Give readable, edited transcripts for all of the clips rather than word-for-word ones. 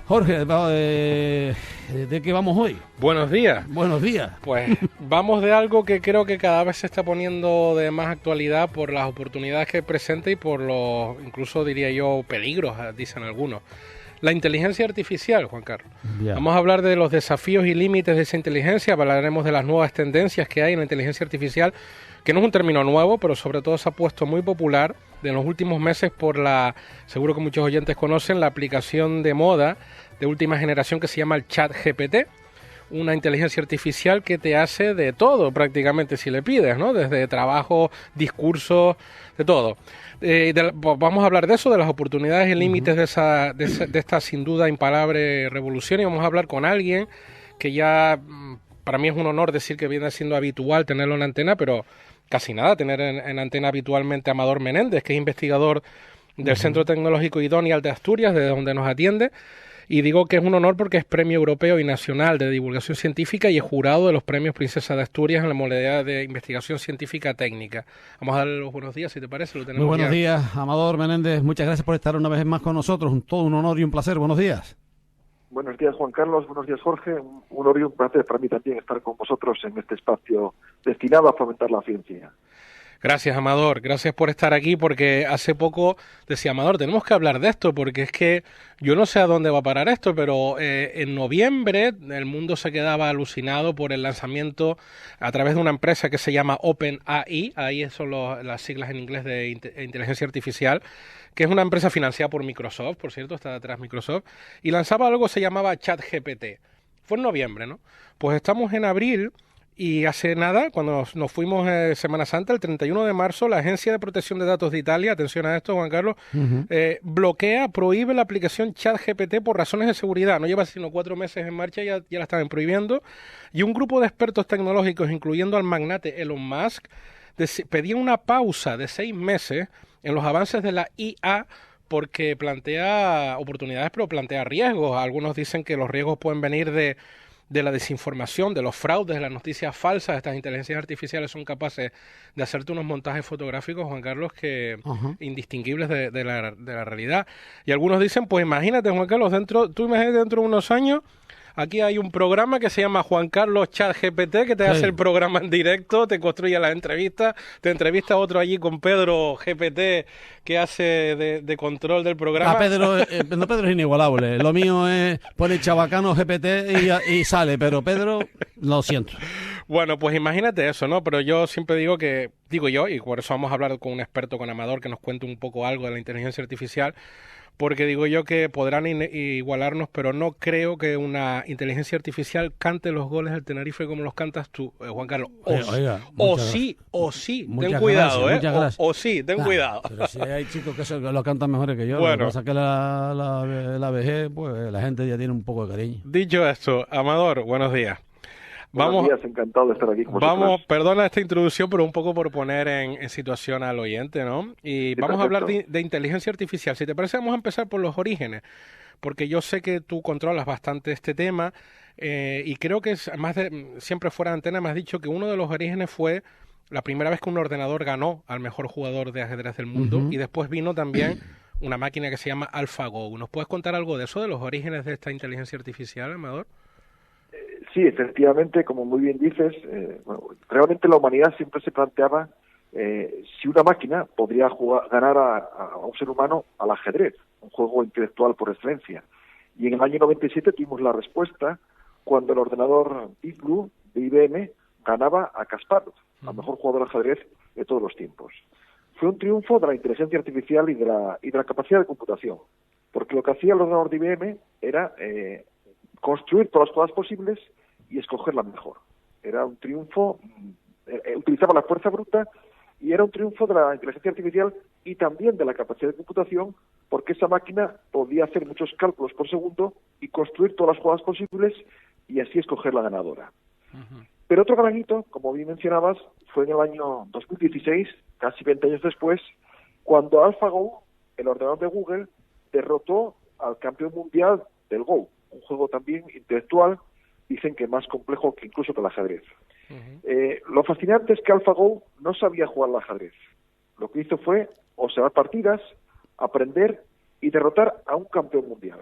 Jorge, ¿de qué vamos hoy? Buenos días. Buenos días. Pues vamos de algo que creo que cada vez se está poniendo de más actualidad por las oportunidades que presenta y por los, incluso diría yo, peligros, dicen algunos. La inteligencia artificial, Juan Carlos. Ya. Vamos a hablar de los desafíos y límites de esa inteligencia, hablaremos de las nuevas tendencias que hay en la inteligencia artificial, que no es un término nuevo, pero sobre todo se ha puesto muy popular en los últimos meses por seguro que muchos oyentes conocen, la aplicación de moda de última generación que se llama el ChatGPT, una inteligencia artificial que te hace de todo prácticamente si le pides, ¿no? Desde trabajo, discursos, de todo. Vamos a hablar de eso, de las oportunidades y límites de esta sin duda impalable revolución, y vamos a hablar con alguien que ya, para mí es un honor decir que viene siendo habitual tenerlo en la antena, pero casi nada, tener en antena habitualmente a Amador Menéndez, que es investigador del Centro Tecnológico Idóneas de Asturias, desde donde nos atiende. Y digo que es un honor porque es Premio Europeo y Nacional de Divulgación Científica y es jurado de los Premios Princesa de Asturias en la modalidad de Investigación Científica Técnica. Vamos a darle los buenos días, si te parece. Lo tenemos. Muy buenos días, Amador Menéndez. Muchas gracias por estar una vez más con nosotros. Todo un honor y un placer. Buenos días. Buenos días, Juan Carlos. Buenos días, Jorge. Un honor y un placer para mí también estar con vosotros en este espacio destinado a fomentar la ciencia. Gracias, Amador. Gracias por estar aquí, porque hace poco decía, Amador, tenemos que hablar de esto, porque es que yo no sé a dónde va a parar esto, pero en noviembre el mundo se quedaba alucinado por el lanzamiento a través de una empresa que se llama OpenAI, ahí son las siglas en inglés de inteligencia artificial, que es una empresa financiada por Microsoft, por cierto, está detrás Microsoft, y lanzaba algo que se llamaba ChatGPT. Fue en noviembre, ¿no? Pues estamos en abril. Y hace nada, cuando nos fuimos Semana Santa, el 31 de marzo, la Agencia de Protección de Datos de Italia, atención a esto, Juan Carlos, prohíbe la aplicación ChatGPT por razones de seguridad. No lleva sino 4 meses en marcha, ya la estaban prohibiendo. Y un grupo de expertos tecnológicos, incluyendo al magnate Elon Musk, pedía una pausa de 6 meses en los avances de la IA, porque plantea oportunidades, pero plantea riesgos. Algunos dicen que los riesgos pueden venir de la desinformación, de los fraudes, de las noticias falsas. Estas inteligencias artificiales son capaces de hacerte unos montajes fotográficos, Juan Carlos, que indistinguibles de la realidad. Y algunos dicen, pues imagínate, Juan Carlos, tú imagínate dentro de unos años, aquí hay un programa que se llama Juan Carlos ChatGPT, que te hace el programa en directo, te construye las entrevistas, te entrevista otro allí con Pedro GPT, que hace de control del programa. Pedro es inigualable. Lo mío es poner chabacano GPT y sale, pero Pedro, lo siento. Bueno, pues imagínate eso, ¿no? Pero yo siempre digo yo, y por eso vamos a hablar con un experto, con Amador, que nos cuente un poco algo de la inteligencia artificial, porque digo yo que podrán igualarnos, pero no creo que una inteligencia artificial cante los goles del Tenerife como los cantas tú, Juan Carlos. O sí, ten cuidado, O sí, ten cuidado. Pero si hay chicos que lo cantan mejores que yo, bueno, lo que pasa es que la vejez, pues la gente ya tiene un poco de cariño. Dicho esto, Amador, buenos días. Buenos días, encantado de estar aquí con vosotros. Perdona esta introducción, pero un poco por poner en situación al oyente, ¿no? Y vamos a hablar de inteligencia artificial. Si te parece, vamos a empezar por los orígenes, porque yo sé que tú controlas bastante este tema, y creo que siempre fuera de antena me has dicho que uno de los orígenes fue la primera vez que un ordenador ganó al mejor jugador de ajedrez del mundo, y después vino también una máquina que se llama AlphaGo. ¿Nos puedes contar algo de eso, de los orígenes de esta inteligencia artificial, Amador? Sí, efectivamente, como muy bien dices, realmente la humanidad siempre se planteaba si una máquina podría ganar a un ser humano al ajedrez, un juego intelectual por excelencia. Y en el año 97 tuvimos la respuesta cuando el ordenador Deep Blue de IBM ganaba a Kasparov, el mejor jugador de ajedrez de todos los tiempos. Fue un triunfo de la inteligencia artificial y de la capacidad de computación, porque lo que hacía el ordenador de IBM era construir todas las jugadas posibles y escoger la mejor. Era un triunfo, utilizaba la fuerza bruta, y era un triunfo de la inteligencia artificial y también de la capacidad de computación, porque esa máquina podía hacer muchos cálculos por segundo y construir todas las jugadas posibles y así escoger la ganadora. Pero otro gran hito, como bien mencionabas, fue en el año 2016, casi 20 años después, cuando AlphaGo, el ordenador de Google, derrotó al campeón mundial del Go, un juego también intelectual, dicen que más complejo que incluso que el ajedrez. Lo fascinante es que AlphaGo no sabía jugar al ajedrez. Lo que hizo fue observar partidas, aprender y derrotar a un campeón mundial.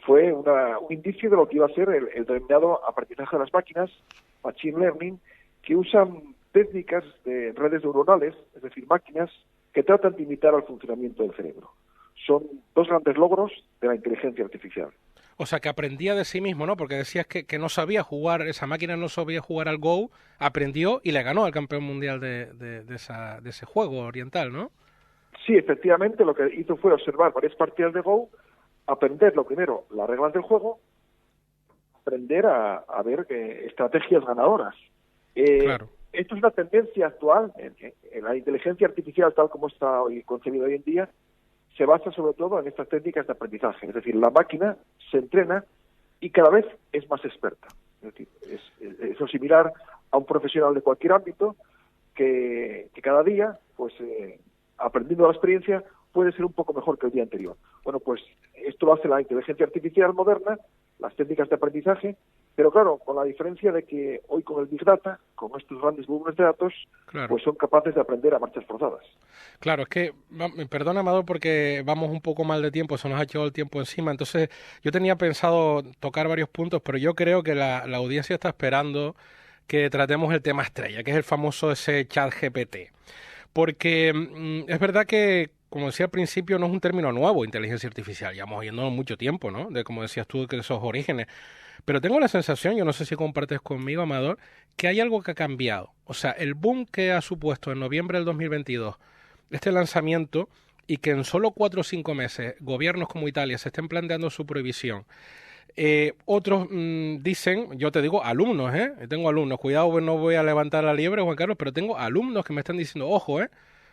fue un indicio de lo que iba a ser el denominado aprendizaje de las máquinas, Machine Learning, que usan técnicas de redes neuronales, es decir, máquinas que tratan de imitar al funcionamiento del cerebro. Son dos grandes logros de la inteligencia artificial. O sea, que aprendía de sí mismo, ¿no? Porque decías que no sabía jugar, esa máquina no sabía jugar al Go, aprendió y le ganó al campeón mundial de ese juego oriental, ¿no? Sí, efectivamente, lo que hizo fue observar varias partidas de Go, aprender lo primero, las reglas del juego, aprender a ver estrategias ganadoras. Claro. Esto es una tendencia actual en la inteligencia artificial, tal como está hoy concebida hoy en día, se basa sobre todo en estas técnicas de aprendizaje. Es decir, la máquina se entrena y cada vez es más experta. Es decir, es similar a un profesional de cualquier ámbito que cada día, pues aprendiendo la experiencia, puede ser un poco mejor que el día anterior. Bueno, pues esto lo hace la inteligencia artificial moderna, las técnicas de aprendizaje, pero claro, con la diferencia de que hoy con el Big Data, con estos grandes volúmenes de datos, claro, pues son capaces de aprender a marchas forzadas. Claro, es que, perdona, Amador, porque vamos un poco mal de tiempo, se nos ha echado el tiempo encima, entonces yo tenía pensado tocar varios puntos, pero yo creo que la audiencia está esperando que tratemos el tema estrella, que es el famoso ese ChatGPT. Porque es verdad que, como decía al principio, no es un término nuevo, inteligencia artificial. Llevamos oyéndolo mucho tiempo, ¿no? De, como decías tú, que esos orígenes. Pero tengo la sensación, yo no sé si compartes conmigo, Amador, que hay algo que ha cambiado. O sea, el boom que ha supuesto en noviembre del 2022 este lanzamiento y que en solo 4 o 5 meses gobiernos como Italia se estén planteando su prohibición. Otros dicen, yo te digo alumnos, tengo alumnos, cuidado, no voy a levantar la liebre, Juan Carlos, pero tengo alumnos que me están diciendo, ojo,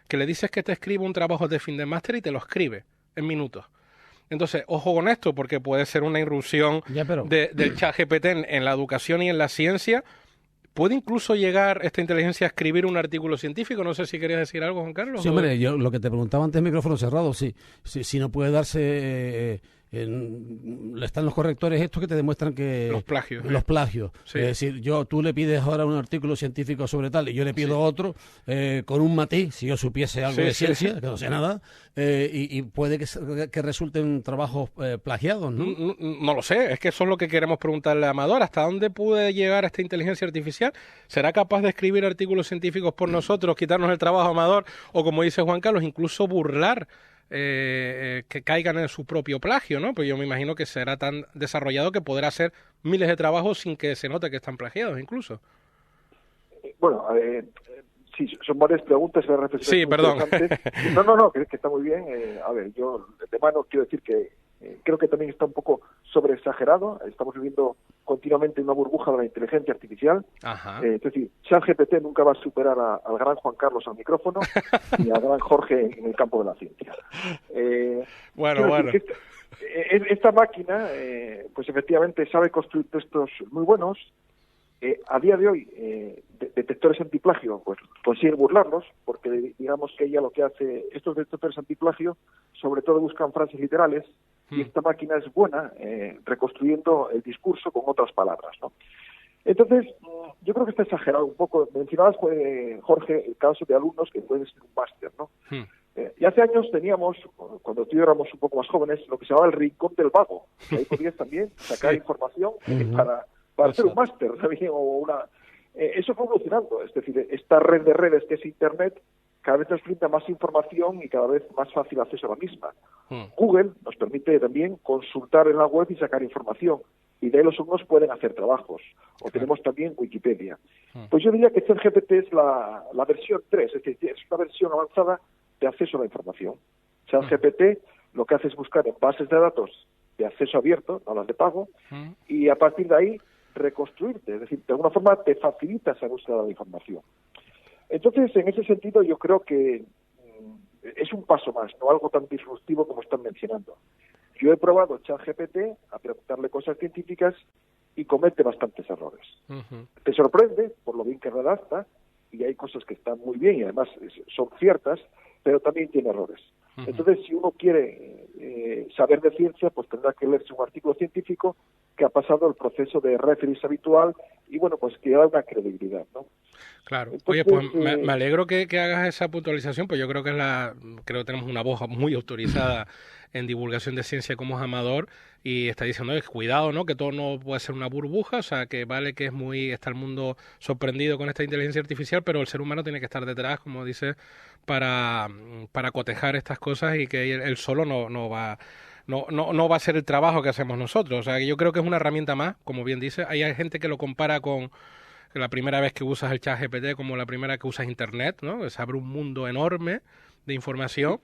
que le dices que te escriba un trabajo de fin de máster y te lo escribe en minutos. Entonces, ojo con esto, porque puede ser una irrupción del ChatGPT en la educación y en la ciencia. ¿Puede incluso llegar esta inteligencia a escribir un artículo científico? No sé si querías decir algo, Juan Carlos. Sí, hombre, yo lo que te preguntaba antes, micrófono cerrado, sí. Si no puede darse... están los correctores estos que te demuestran que... Los plagios. Los plagios. Sí. Es decir, tú le pides ahora un artículo científico sobre tal y yo le pido otro con un matiz, si yo supiese algo de ciencia, que no sé nada, y puede que resulten trabajos plagiados, ¿no? No lo sé, es que eso es lo que queremos preguntarle a Amador. ¿Hasta dónde puede llegar esta inteligencia artificial? ¿Será capaz de escribir artículos científicos por nosotros, quitarnos el trabajo, Amador? O como dice Juan Carlos, incluso burlar que caigan en su propio plagio, ¿no? Pues yo me imagino que será tan desarrollado que podrá hacer miles de trabajos sin que se note que están plagiados, incluso. Bueno, sí, son varias preguntas. Sí, perdón. No, que está muy bien. A ver, yo de mano quiero decir que creo que también está un poco sobreexagerado. Estamos viviendo continuamente una burbuja de la inteligencia artificial. Ajá. Es decir, ChatGPT nunca va a superar al gran Juan Carlos al micrófono ni al gran Jorge en el campo de la ciencia. Bueno. Esta máquina, pues efectivamente sabe construir textos muy buenos. A día de hoy, detectores antiplagio, pues consiguen burlarlos, porque digamos que ella lo que hace, estos detectores antiplagio, sobre todo buscan frases literales, y esta máquina es buena reconstruyendo el discurso con otras palabras, ¿no? Entonces, yo creo que está exagerado un poco. Mencionabas, Jorge, el caso de alumnos que pueden ser un máster, ¿no? Y hace años teníamos, cuando tú y yo éramos un poco más jóvenes, lo que se llamaba el rincón del vago, que ahí podías también sacar información para hacer un máster también, o una... eso fue evolucionando, es decir, esta red de redes que es Internet cada vez nos brinda más información y cada vez más fácil acceso a la misma. Google nos permite también consultar en la web y sacar información, y de ahí los alumnos pueden hacer trabajos. O tenemos también Wikipedia. Pues yo diría que ChatGPT es la versión 3, es decir, es una versión avanzada de acceso a la información. ChatGPT lo que hace es buscar en bases de datos de acceso abierto, no las de pago, y a partir de ahí reconstruirte, es decir, de alguna forma te facilita esa búsqueda de la información. Entonces, en ese sentido, yo creo que es un paso más, no algo tan disruptivo como están mencionando. Yo he probado ChatGPT a preguntarle cosas científicas y comete bastantes errores. Te sorprende por lo bien que redacta, y hay cosas que están muy bien y además son ciertas, pero también tiene errores. Entonces, si uno quiere saber de ciencia, pues tendrá que leerse un artículo científico que ha pasado el proceso de referencia habitual y bueno, pues que da una credibilidad, ¿no? Claro. Oye, Entonces, pues me alegro que hagas esa puntualización, pues yo creo que creo que tenemos una voz muy autorizada en divulgación de ciencia como es Amador, y está diciendo, cuidado, ¿no? Que todo no puede ser una burbuja, o sea, que vale que está el mundo sorprendido con esta inteligencia artificial, pero el ser humano tiene que estar detrás, como dice, para cotejar estas cosas, y que él solo no va... No va a ser el trabajo que hacemos nosotros. O sea, que yo creo que es una herramienta más, como bien dice. Hay gente que lo compara con la primera vez que usas el chat GPT como la primera que usas Internet, ¿no? Se abre un mundo enorme de información,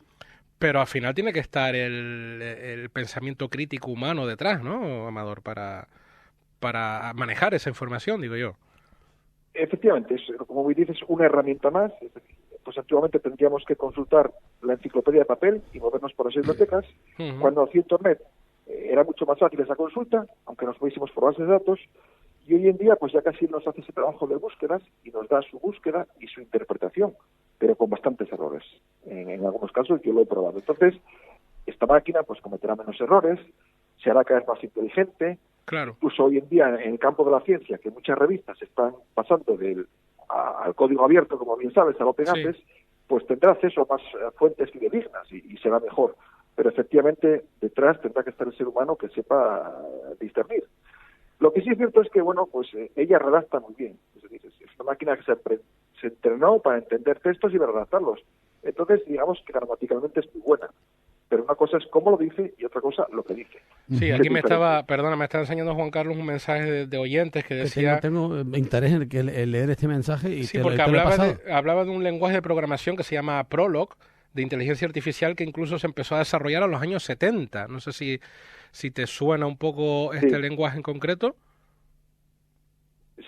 pero al final tiene que estar el pensamiento crítico humano detrás, ¿no, Amador? Para manejar esa información, digo yo. Efectivamente, como dices, una herramienta más. Es decir, pues antiguamente tendríamos que consultar la enciclopedia de papel y movernos por las bibliotecas, cuando hacía Internet era mucho más fácil esa consulta, aunque nos fuésemos por bases de datos, y hoy en día pues ya casi nos hace ese trabajo de búsquedas y nos da su búsqueda y su interpretación, pero con bastantes errores. En algunos casos yo lo he probado. Entonces, esta máquina pues cometerá menos errores, se hará cada vez más inteligente. Claro. Incluso hoy en día en el campo de la ciencia, que muchas revistas están pasando al código abierto, como bien sabes, al Open Access, pues tendrá acceso a más fuentes fidedignas y será mejor. Pero efectivamente detrás tendrá que estar el ser humano que sepa discernir. Lo que sí es cierto es que, bueno, pues ella redacta muy bien. Es decir, es una máquina que se entrenó para entender textos y redactarlos. Entonces, digamos que gramaticalmente es muy buena. Pero una cosa es cómo lo dice y otra cosa lo que dice. Sí, aquí me estaba enseñando Juan Carlos un mensaje de oyentes que decía... Tengo interés en leer este mensaje y sí, porque hablaba de un lenguaje de programación que se llama Prolog, de inteligencia artificial, que incluso se empezó a desarrollar en los años 70. No sé si te suena un poco este lenguaje en concreto.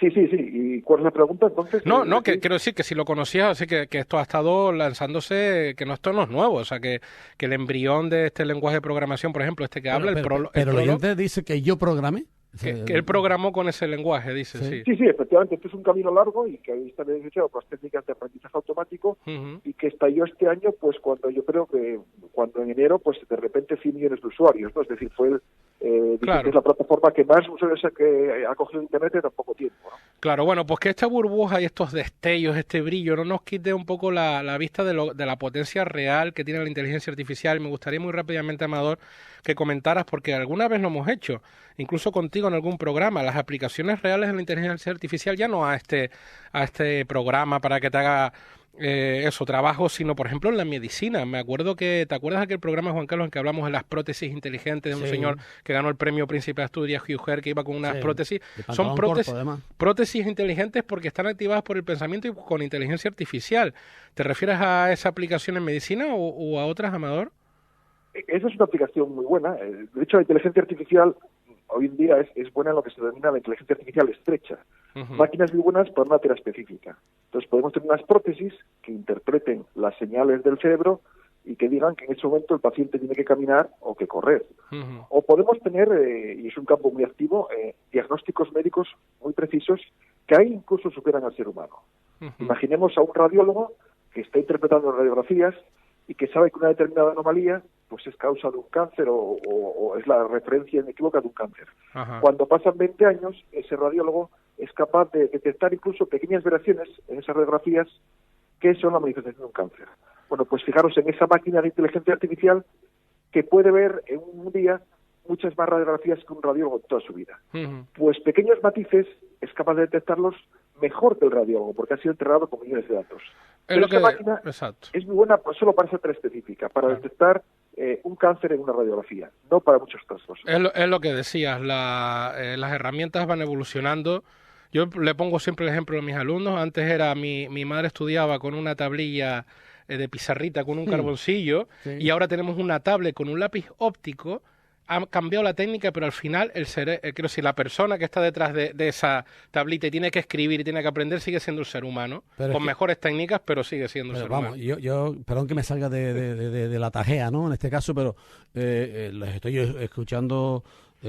Sí. ¿Y cuál es la pregunta entonces? No, quiero decir que si lo conocías, así que esto ha estado lanzándose, que esto no es nuevo, o sea, que el embrión de este lenguaje de programación, por ejemplo, este que habla, el Prolog... Pero el oyente dice que yo programé. Que él programó con ese lenguaje, dice, sí. Sí, efectivamente, esto es un camino largo y que ahí está desarrollado por las técnicas de aprendizaje automático y que estalló este año, pues cuando en enero, pues de repente 100 millones de usuarios, ¿no? Es decir, fue que es la plataforma que más usuarios que ha cogido Internet en tan poco tiempo, ¿no? Claro, bueno, pues que esta burbuja y estos destellos, este brillo, no nos quite un poco la vista de la potencia real que tiene la inteligencia artificial. Me gustaría muy rápidamente, Amador, que comentaras, porque alguna vez lo hemos hecho, incluso contigo en algún programa, las aplicaciones reales de la inteligencia artificial, ya no a este programa para que te haga trabajo, sino por ejemplo en la medicina. ¿Te acuerdas de aquel programa, Juan Carlos, en que hablamos de las prótesis inteligentes de un señor que ganó el premio Príncipe de Asturias, Hugh Herr, que iba con unas prótesis? Son prótesis inteligentes porque están activadas por el pensamiento y con inteligencia artificial. ¿Te refieres a esa aplicación en medicina o a otras, Amador? Esa es una aplicación muy buena. De hecho, la inteligencia artificial hoy en día es buena en lo que se denomina la inteligencia artificial estrecha. Máquinas muy buenas para una tarea específica. Entonces podemos tener unas prótesis que interpreten las señales del cerebro y que digan que en ese momento el paciente tiene que caminar o que correr. O podemos tener, y es un campo muy activo, diagnósticos médicos muy precisos que ahí incluso superan al ser humano. Imaginemos a un radiólogo que está interpretando radiografías y que sabe que una determinada anomalía pues es causa de un cáncer o es la referencia inequívoca de un cáncer. Cuando pasan 20 años, ese radiólogo es capaz de detectar incluso pequeñas variaciones en esas radiografías que son la manifestación de un cáncer. Bueno, pues fijaros en esa máquina de inteligencia artificial que puede ver en un día muchas más radiografías que un radiólogo en toda su vida. Pues pequeños matices es capaz de detectarlos mejor que el radiólogo, porque ha sido entrenado con millones de datos. Pero esta máquina es muy buena solo para esa tarea específica, para detectar un cáncer en una radiografía, no para muchas otras cosas. Es lo que decías, las herramientas van evolucionando. Yo le pongo siempre el ejemplo a mis alumnos. Antes era mi madre estudiaba con una tablilla de pizarrita con un carboncillo y ahora tenemos una tablet con un lápiz óptico. Ha cambiado la técnica, pero al final quiero decir, la persona que está detrás de esa tablita y tiene que escribir y tiene que aprender sigue siendo el ser humano, con mejores técnicas, pero sigue siendo el ser humano. Yo perdón que me salga de la tajea, ¿no? En este caso, pero les estoy escuchando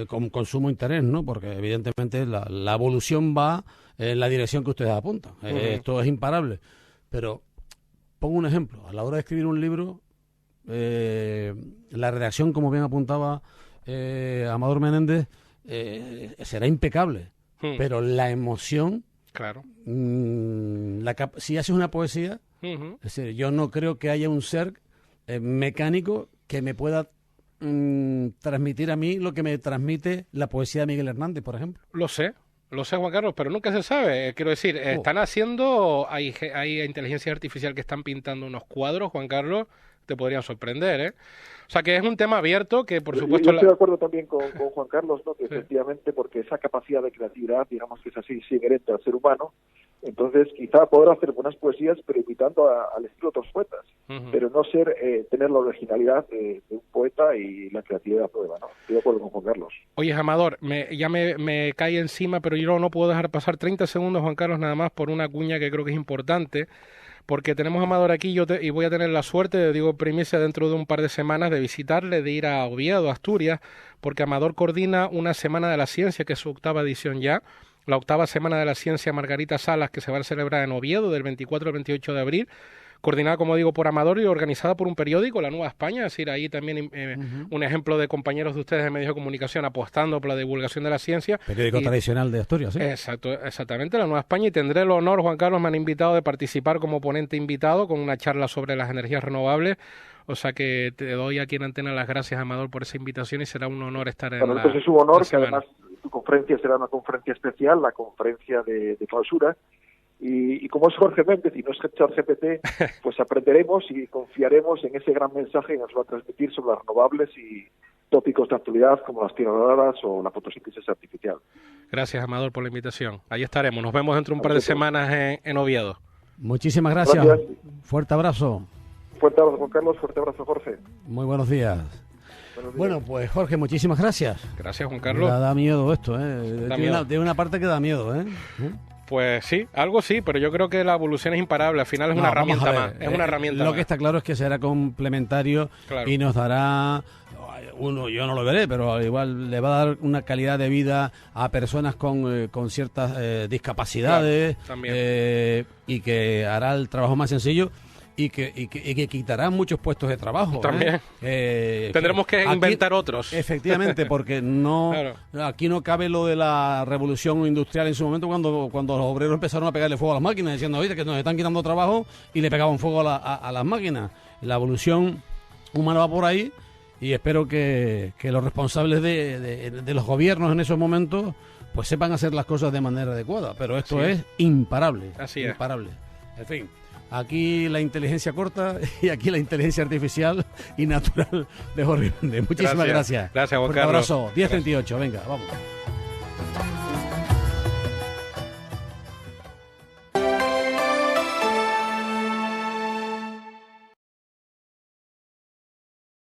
con sumo interés, ¿no? Porque evidentemente la evolución va en la dirección que ustedes apuntan. Esto es imparable. Pero pongo un ejemplo. A la hora de escribir un libro, la redacción, como bien apuntaba Amador Menéndez, será impecable. pero la emoción, Claro. si haces una poesía, es decir, yo no creo que haya un ser mecánico que me pueda transmitir a mí lo que me transmite la poesía de Miguel Hernández, por ejemplo. Lo sé, Juan Carlos, pero nunca se sabe. Quiero decir, están haciendo, hay inteligencia artificial que están pintando unos cuadros, Juan Carlos, te podrían sorprender, ¿eh? O sea, que es un tema abierto que, por supuesto... Yo estoy de acuerdo también con Juan Carlos, ¿no? Que efectivamente, porque esa capacidad de creatividad, digamos que es así, sí, inherente al ser humano. Entonces, quizá poder hacer buenas poesías, pero imitando al estilo de otros poetas. Pero no tener la originalidad de un poeta y la creatividad a prueba, ¿no? Estoy de acuerdo con Juan Carlos. Oye, Amador, ya me cae encima, pero yo no puedo dejar pasar 30 segundos, Juan Carlos, nada más por una cuña que creo que es importante, porque tenemos a Amador aquí y voy a tener la suerte, digo primicia, dentro de un par de semanas de visitarle, de ir a Oviedo, Asturias, porque Amador coordina una Semana de la Ciencia, que es su 8ª edición ya, la 8ª Semana de la Ciencia Margarita Salas, que se va a celebrar en Oviedo del 24 al 28 de abril, coordinada, como digo, por Amador y organizada por un periódico, La Nueva España. Es decir, ahí también un ejemplo de compañeros de ustedes de medios de comunicación apostando por la divulgación de la ciencia. Periódico tradicional de Asturias, ¿sí? Exactamente, La Nueva España. Y tendré el honor, Juan Carlos, me han invitado de participar como ponente invitado con una charla sobre las energías renovables. O sea que te doy aquí en antena las gracias, Amador, por esa invitación y será un honor estar en pues es un honor que además tu conferencia será una conferencia especial, la conferencia de clausura. Y como es Jorge Méndez y no es ChatGPT, pues aprenderemos y confiaremos en ese gran mensaje que nos va a transmitir sobre las renovables y tópicos de actualidad como las tierras o la fotosíntesis artificial. Gracias, Amador, por la invitación. Ahí estaremos. Nos vemos dentro de un par de semanas en Oviedo. Muchísimas gracias. Fuerte abrazo. Fuerte abrazo, Juan Carlos. Fuerte abrazo, Jorge. Muy buenos días. Bueno, pues Jorge, muchísimas gracias. Gracias, Juan Carlos. Da miedo esto, ¿eh? De una parte que da miedo, ¿eh? Pues sí, algo sí, pero yo creo que la evolución es imparable. Al final es una herramienta más. Es una herramienta Lo que está claro es que será complementario y nos dará... yo no lo veré, pero igual le va a dar una calidad de vida a personas con ciertas discapacidades, y que hará el trabajo más sencillo. Y que quitará muchos puestos de trabajo. También. Tendremos que inventar otros. Efectivamente, porque aquí no cabe lo de la revolución industrial en su momento cuando los obreros empezaron a pegarle fuego a las máquinas, diciendo, oye, que nos están quitando trabajo, y le pegaban fuego a las máquinas. La evolución humana va por ahí, y espero que los responsables de los gobiernos en esos momentos pues sepan hacer las cosas de manera adecuada. Pero esto es imparable. Así es. Imparable. En fin. Aquí la inteligencia corta y aquí la inteligencia artificial y natural de Jorge Méndez. Muchísimas gracias. Gracias, Juan Carlos. Un abrazo. 10:38. Venga, vamos.